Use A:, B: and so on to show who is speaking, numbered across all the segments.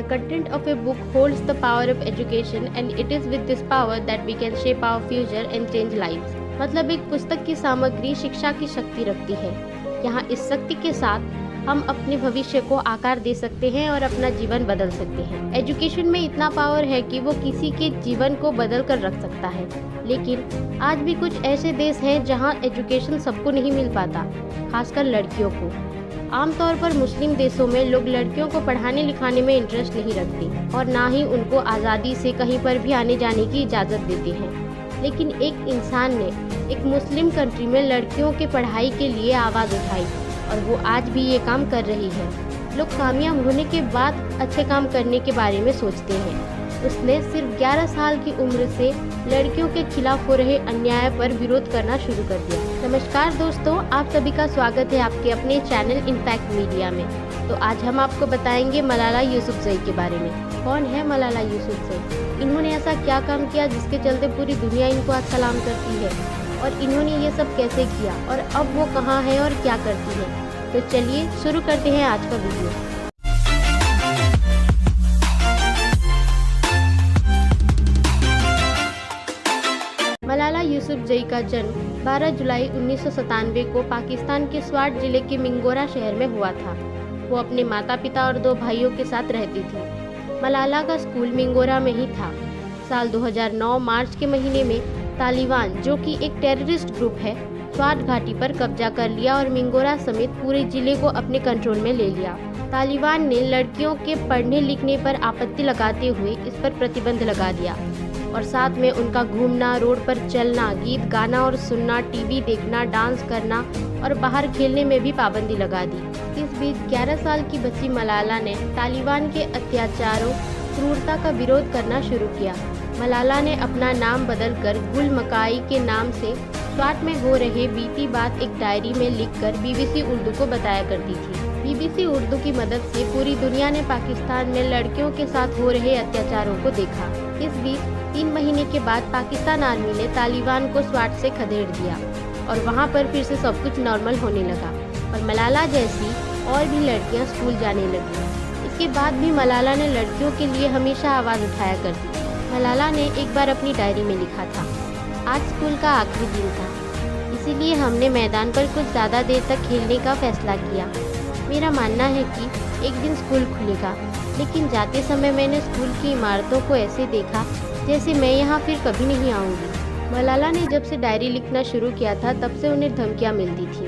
A: The content of a book holds the power of education and it is with this power that we can shape our future and change lives. मतलब एक पुस्तक की सामग्री शिक्षा की शक्ति रखती है। यहाँ इस शक्ति के साथ हम अपने भविष्य को आकार दे सकते हैं और अपना जीवन बदल सकते हैं। एजुकेशन में इतना पावर है कि वो किसी के जीवन को बदल कर रख सकता है। लेकिन आज भी कुछ ऐसे देश हैं जहाँ एजुकेशन सबको नहीं मिल पाता, खासकर लड़कियों को। आमतौर पर मुस्लिम देशों में लोग लड़कियों को पढ़ाने लिखाने में इंटरेस्ट नहीं रखते और ना ही उनको आज़ादी से कहीं पर भी आने जाने की इजाज़त देते हैं। लेकिन एक इंसान ने एक मुस्लिम कंट्री में लड़कियों के पढ़ाई के लिए आवाज़ उठाई और वो आज भी ये काम कर रही है। लोग कामयाब होने के बाद अच्छे काम करने के बारे में सोचते हैं। उसने सिर्फ 11 साल की उम्र से लड़कियों के खिलाफ हो रहे अन्याय पर विरोध करना शुरू कर दिया। नमस्कार दोस्तों, आप सभी का स्वागत है आपके अपने चैनल इम्पैक्ट मीडिया में। तो आज हम आपको बताएंगे मलाला यूसुफजई के बारे में। कौन है मलाला यूसुफजई? इन्होंने ऐसा क्या काम किया जिसके चलते पूरी दुनिया इनको आज सलाम करती है, और इन्होंने ये सब कैसे किया और अब वो कहाँ है और क्या करती है? तो चलिए शुरू करते हैं आज का वीडियो। मलाला यूसुफजई का जन्म 12 जुलाई 1997 को पाकिस्तान के स्वाट जिले के मिंगोरा शहर में हुआ था। वो अपने माता पिता और 2 भाइयों के साथ रहती थी। मलाला का स्कूल मिंगोरा में ही था। साल 2009 मार्च के महीने में तालिबान, जो कि एक टेररिस्ट ग्रुप है, स्वाट घाटी पर कब्जा कर लिया और मिंगोरा समेत पूरे जिले को अपने कंट्रोल में ले लिया। तालिबान ने लड़कियों के पढ़ने लिखने पर आपत्ति लगाते हुए इस पर प्रतिबंध लगा दिया और साथ में उनका घूमना, रोड पर चलना, गीत गाना और सुनना, टीवी देखना, डांस करना और बाहर खेलने में भी पाबंदी लगा दी। इस बीच 11 साल की बच्ची मलाला ने तालिबान के अत्याचारों, क्रूरता का विरोध करना शुरू किया। मलाला ने अपना नाम बदलकर गुल मकाई के नाम से स्वाट में हो रहे बीती बात एक डायरी में लिखकर बीबीसी उर्दू को बताया करती थी। बीबीसी उर्दू की मदद से पूरी दुनिया ने पाकिस्तान में लड़कियों के साथ हो रहे अत्याचारों को देखा। इस बीच 3 महीने के बाद पाकिस्तान आर्मी ने तालिबान को स्वाट से खदेड़ दिया और वहां पर फिर से सब कुछ नॉर्मल होने लगा और मलाला जैसी और भी लड़कियां स्कूल जाने लगी। इसके बाद भी मलाला ने लड़कियों के लिए हमेशा आवाज़ उठाया करती थी। मलाला ने एक बार अपनी डायरी में लिखा था, आज स्कूल का आखिरी दिन था, इसीलिए हमने मैदान पर कुछ ज़्यादा देर तक खेलने का फैसला किया। मेरा मानना है कि एक दिन स्कूल खुलेगा, लेकिन जाते समय मैंने स्कूल की इमारतों को ऐसे देखा जैसे मैं यहाँ फिर कभी नहीं आऊँगी। मलाला ने जब से डायरी लिखना शुरू किया था तब से उन्हें धमकियाँ मिलती थी।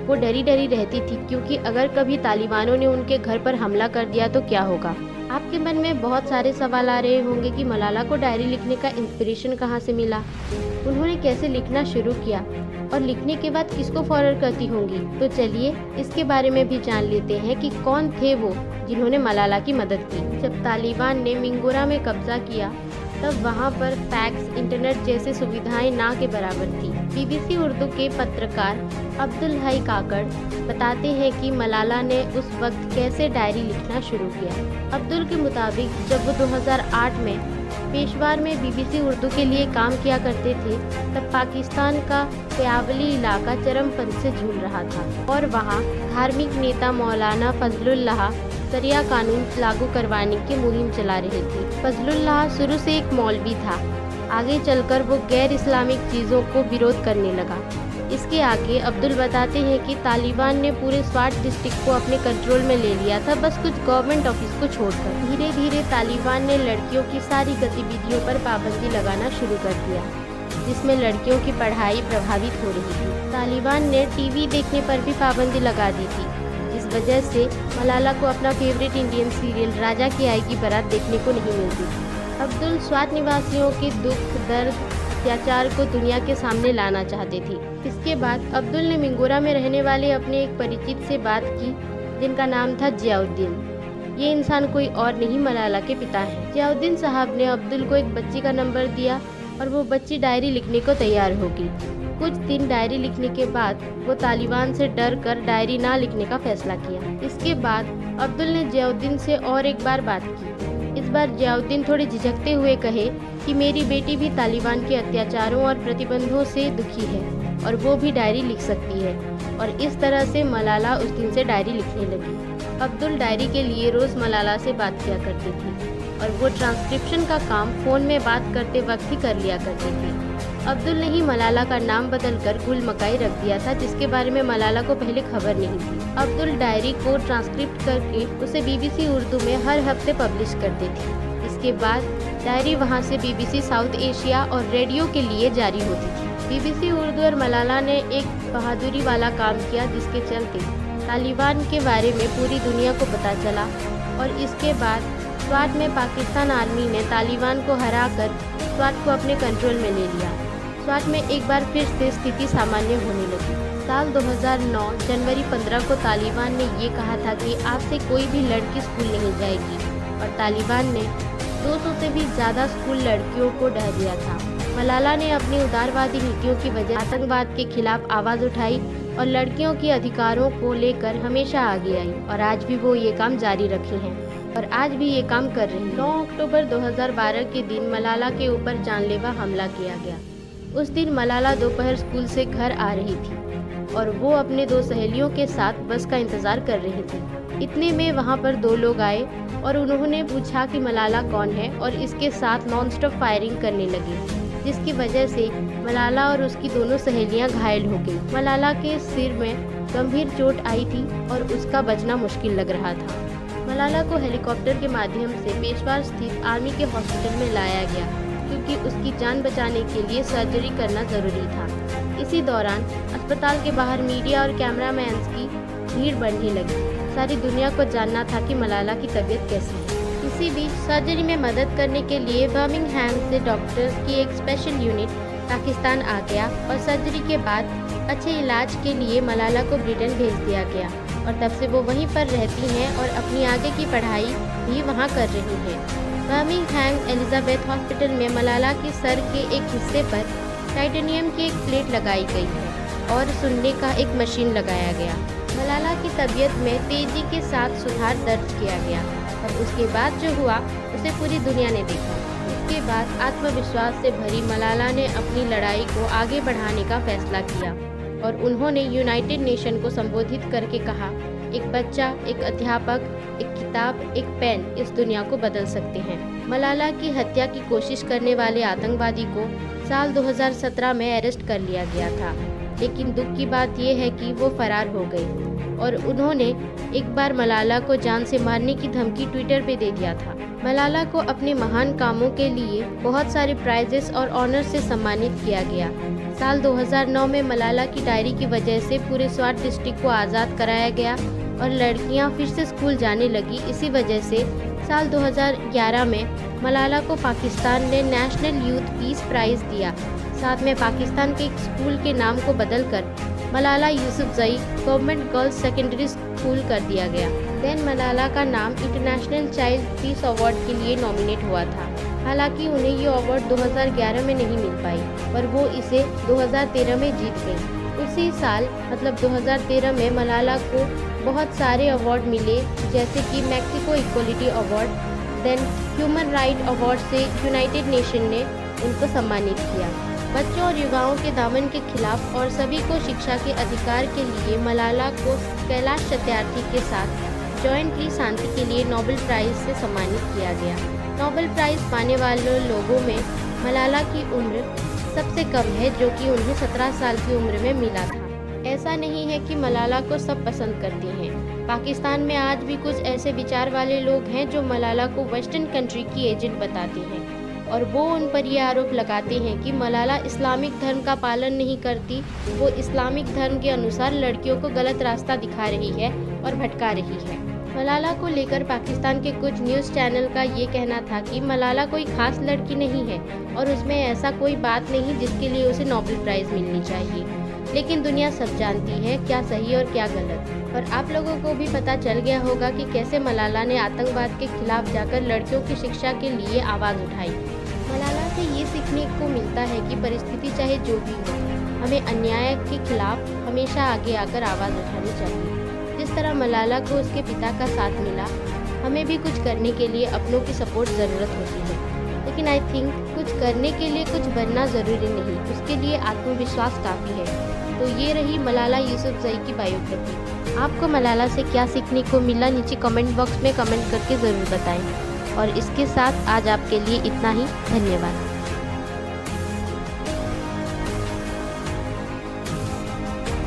A: वो डरी डरी रहती थी क्योंकि अगर कभी तालिबानों ने उनके घर पर हमला कर दिया तो क्या होगा। आपके मन में बहुत सारे सवाल आ रहे होंगे कि मलाला को डायरी लिखने का इंस्पिरेशन कहाँ से मिला, उन्होंने कैसे लिखना शुरू किया और लिखने के बाद किसको फॉरवर्ड करती होंगी। तो चलिए इसके बारे में भी जान लेते हैं कि कौन थे वो जिन्होंने मलाला की मदद की। जब तालिबान ने मिंगोरा में कब्जा किया तब वहाँ पर फैक्स, इंटरनेट जैसी सुविधाएं ना के बराबर थी। बीबीसी उर्दू के पत्रकार अब्दुल हई काकड़ बताते हैं कि मलाला ने उस वक्त कैसे डायरी लिखना शुरू किया। अब्दुल के मुताबिक जब वो 2008 में पेशवार में बीबीसी उर्दू के लिए काम किया करते थे तब पाकिस्तान का प्यावली इलाका चरमपंथ से झूल रहा था और वहाँ धार्मिक नेता मौलाना फजलुल्लाह शरिया कानून लागू करवाने की मुहिम चला रहे थे। फजलुल्लाह शुरू से एक मौलवी था, आगे चलकर वो गैर इस्लामिक चीज़ों को विरोध करने लगा। इसके आगे अब्दुल बताते हैं कि तालिबान ने पूरे स्वाट डिस्ट्रिक्ट को अपने कंट्रोल में ले लिया था, बस कुछ गवर्नमेंट ऑफिस को छोड़कर। धीरे धीरे तालिबान ने लड़कियों की सारी गतिविधियों पर पाबंदी लगाना शुरू कर दिया, जिसमें लड़कियों की पढ़ाई प्रभावित हो रही थी। तालिबान ने टीवी देखने पर भी पाबंदी लगा दी थी, जिस वजह से मलाला को अपना फेवरेट इंडियन सीरियल राजा की आएगी बारात देखने को नहीं मिलती थी। अब्दुल स्वाट निवासियों के दुख, दर्द, अत्याचार को दुनिया के सामने लाना चाहते थे। इसके बाद अब्दुल ने मिंगोरा में रहने वाले अपने एक परिचित से बात की जिनका नाम था जियाउद्दीन। ये इंसान कोई और नहीं मलाला के पिता हैं। जियाउद्दीन साहब ने अब्दुल को एक बच्ची का नंबर दिया और वो बच्ची डायरी लिखने को तैयार होगी। कुछ दिन डायरी लिखने के बाद वो तालिबान से डर कर डायरी ना लिखने का फैसला किया। इसके बाद अब्दुल ने जियाउद्दीन से और एक बार बात की। इस बार जियाउद्दीन थोड़े झिझकते हुए कहे कि मेरी बेटी भी तालिबान के अत्याचारों और प्रतिबंधों से दुखी है और वो भी डायरी लिख सकती है, और इस तरह से मलाला उस दिन से डायरी लिखने लगी। अब्दुल डायरी के लिए रोज़ मलाला से बात किया करती थी और वो ट्रांसक्रिप्शन का काम फ़ोन में बात करते वक्त ही कर लिया करती थी। अब्दुल ने ही मलाला का नाम बदलकर गुल मकाई रख दिया था, जिसके बारे में मलाला को पहले खबर नहीं थी। अब्दुल डायरी को ट्रांसक्रिप्ट करके उसे BBC उर्दू में हर हफ्ते पब्लिश करती थी। इसके बाद डायरी वहां से BBC साउथ एशिया और रेडियो के लिए जारी होती थी। BBC उर्दू और मलाला ने एक बहादुरी वाला काम किया, जिसके चलते तालिबान के बारे में पूरी दुनिया को पता चला और इसके बाद स्वाट में पाकिस्तान आर्मी ने तालिबान को हराकर स्वाट को अपने कंट्रोल में ले लिया। स्वाट में एक बार फिर से स्थिति सामान्य होने लगी। साल 2009 जनवरी 15 को तालिबान ने ये कहा था कि आज से कोई भी लड़की स्कूल नहीं जाएगी और तालिबान ने 200 से भी ज़्यादा स्कूल लड़कियों को ढह दिया था। मलाला ने अपनी उदारवादी नीतियों की वजह आतंकवाद के खिलाफ आवाज़ उठाई और लड़कियों के अधिकारों को लेकर हमेशा आगे आई और आज भी वो ये काम जारी रखे हैं और आज भी ये काम कर रही है। 9 अक्टूबर 2012 के दिन मलाला के ऊपर जानलेवा हमला किया गया। उस दिन मलाला दोपहर स्कूल से घर आ रही थी और वो अपने 2 सहेलियों के साथ बस का इंतज़ार कर रही थी। इतने में वहाँ पर 2 लोग आए और उन्होंने पूछा कि मलाला कौन है और इसके साथ नॉनस्टॉप फायरिंग करने लगे, जिसकी वजह से मलाला और उसकी दोनों सहेलियां घायल हो गई। मलाला के सिर में गंभीर चोट आई थी और उसका बचना मुश्किल लग रहा था। मलाला को हेलीकॉप्टर के माध्यम से पेशवार स्थित आर्मी के हॉस्पिटल में लाया गया क्योंकि उसकी जान बचाने के लिए सर्जरी करना ज़रूरी था। इसी दौरान अस्पताल के बाहर मीडिया और कैमरामैन्स की भीड़ बढ़ने लगी। सारी दुनिया को जानना था कि मलाला की तबीयत कैसी है। इसी बीच सर्जरी में मदद करने के लिए बर्मिंघम से डॉक्टर्स की एक स्पेशल यूनिट पाकिस्तान आ गया और सर्जरी के बाद अच्छे इलाज के लिए मलाला को ब्रिटेन भेज दिया गया और तब से वो वहीं पर रहती हैं और अपनी आगे की पढ़ाई भी वहाँ कर रही हैं। बर्मिंघम एलिजाबेथ हॉस्पिटल में मलाला के सर के एक हिस्से पर टाइटेनियम की एक प्लेट लगाई गई है और सुनने का एक मशीन लगाया गया। मलाला की तबीयत में तेजी के साथ सुधार दर्ज किया गया और उसके बाद जो हुआ उसे पूरी दुनिया ने देखा। इसके बाद आत्मविश्वास से भरी मलाला ने अपनी लड़ाई को आगे बढ़ाने का फैसला किया और उन्होंने यूनाइटेड नेशन को संबोधित करके कहा, एक बच्चा, एक अध्यापक, एक किताब, एक पेन इस दुनिया को बदल सकते हैं। मलाला की हत्या की कोशिश करने वाले आतंकवादी को साल 2017 में अरेस्ट कर लिया गया था, लेकिन दुख की बात यह है कि वो फरार हो गए और उन्होंने एक बार मलाला को जान से मारने की धमकी ट्विटर पे दे दिया था। मलाला को अपने महान कामों के लिए बहुत सारे प्राइजेस और ऑनर से सम्मानित किया गया। साल 2009 में मलाला की डायरी की वजह से पूरे स्वाट डिस्ट्रिक्ट को आज़ाद कराया गया और लड़कियां फिर से स्कूल जाने लगी। इसी वजह से साल 2011 में मलाला को पाकिस्तान ने नेशनल यूथ पीस प्राइज़ दिया। साथ में पाकिस्तान के एक स्कूल के नाम को बदलकर Malala Yousafzai government girls secondary school कर दिया गया। देन मलाला का नाम इंटरनेशनल चाइल्ड पीस अवार्ड के लिए नॉमिनेट हुआ था। हालांकि उन्हें ये अवार्ड 2011 में नहीं मिल पाई, पर वो इसे 2013 में जीत गई। उसी साल मतलब 2013 में मलाला को बहुत सारे अवार्ड मिले, जैसे कि Mexico equality award, then human right award से यूनाइटेड नेशन ने उनको सम्मानित किया। बच्चों और युवाओं के दामन के खिलाफ और सभी को शिक्षा के अधिकार के लिए मलाला को कैलाश सत्यार्थी के साथ जॉइंटली शांति के लिए नोबेल प्राइज़ से सम्मानित किया गया। नोबेल प्राइज़ पाने वाले लोगों में मलाला की उम्र सबसे कम है, जो कि उन्हें 17 साल की उम्र में मिला था। ऐसा नहीं है कि मलाला को सब पसंद करती हैं। पाकिस्तान में आज भी कुछ ऐसे विचार वाले लोग हैं जो मलाला को वेस्टर्न कंट्री की एजेंट बताते हैं और वो उन पर यह आरोप लगाते हैं कि मलाला इस्लामिक धर्म का पालन नहीं करती, वो इस्लामिक धर्म के अनुसार लड़कियों को गलत रास्ता दिखा रही है और भटका रही है। मलाला को लेकर पाकिस्तान के कुछ न्यूज़ चैनल का ये कहना था कि मलाला कोई खास लड़की नहीं है और उसमें ऐसा कोई बात नहीं जिसके लिए उसे नोबेल प्राइज़ मिलनी चाहिए। लेकिन दुनिया सब जानती है क्या सही और क्या गलत। और आप लोगों को भी पता चल गया होगा कि कैसे मलाला ने आतंकवाद के खिलाफ जाकर लड़कियों की शिक्षा के लिए आवाज़ उठाई। मलाला से ये सीखने को मिलता है कि परिस्थिति चाहे जो भी हो, हमें अन्याय के खिलाफ हमेशा आगे आकर आवाज़ उठानी चाहिए। जिस तरह मलाला को उसके पिता का साथ मिला, हमें भी कुछ करने के लिए अपनों की सपोर्ट ज़रूरत होती है। लेकिन आई थिंक कुछ करने के लिए कुछ बनना ज़रूरी नहीं, उसके लिए आत्मविश्वास काफ़ी है। तो ये रही मलाला यूसुफजई की बायोग्राफी। आपको मलाला से क्या सीखने को मिला, नीचे कमेंट बॉक्स में कमेंट करके ज़रूर बताएं। और इसके साथ आज आपके लिए इतना ही। धन्यवाद।